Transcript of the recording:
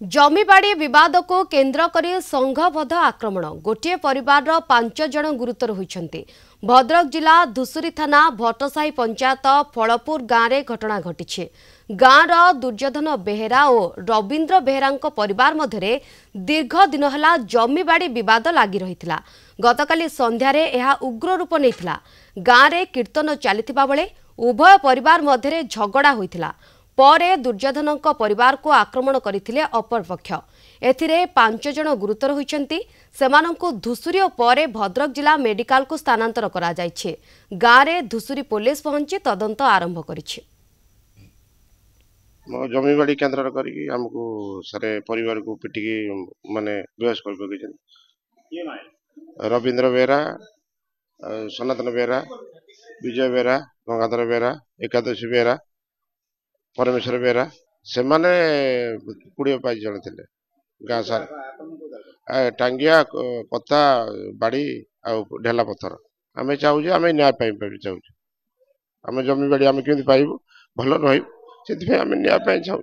जमीबाड़ी विवाद को केन्द्र कर संघबद्ध आक्रमण गोटे परिवार 5 जन गुरुतर होइछन्ति। भद्रक जिला धुसुरी थाना भट्टसाही पंचायत फलपुर गाँव में घटना घटी। गाँवर दुर्योधन बेहेरा और रवींद्र बेहेरा परिवार मध्य दीर्घ दिन है जमीबाड़ी विवाद लगी रही। गतकाली संध्यारे यह उग्र रूप नहीं। गाँव में कीर्तन चलता बेले उभय परिवार मध्य झगड़ा होता। परे दुर्योधन परिवार को आक्रमण करथिले अपर पक्ष। एथिरे 5 जन गुरुतर होइछन्ति। सेमानंकु धुसुरी और परे भद्रक जिला मेडिकल को स्थानांतर करा जायछि। गाँव में धुसुरी पुलिस पहुंची तदंत आरंभ करिछि। जमीबाड़ी केन्द्र करिकी हमको सारे परिवार को पिटिकी माने बेहस कर पकेछन। रवींद्र बेहरा, सनातन बेहरा, विजय बेहरा, गंगाधर बेहरा, एकादशी बेहरा, परमेश्वर बेहरा से माने 20-22 जन थे। गाँ सारा टांगिया कथा बाड़ी ढेला पत्थर आम चाहूँ आम न्याय पाई चाहूँ। आम जमीबाड़ी आम केमी पाइबू भल रही से न्याय चाहूँ।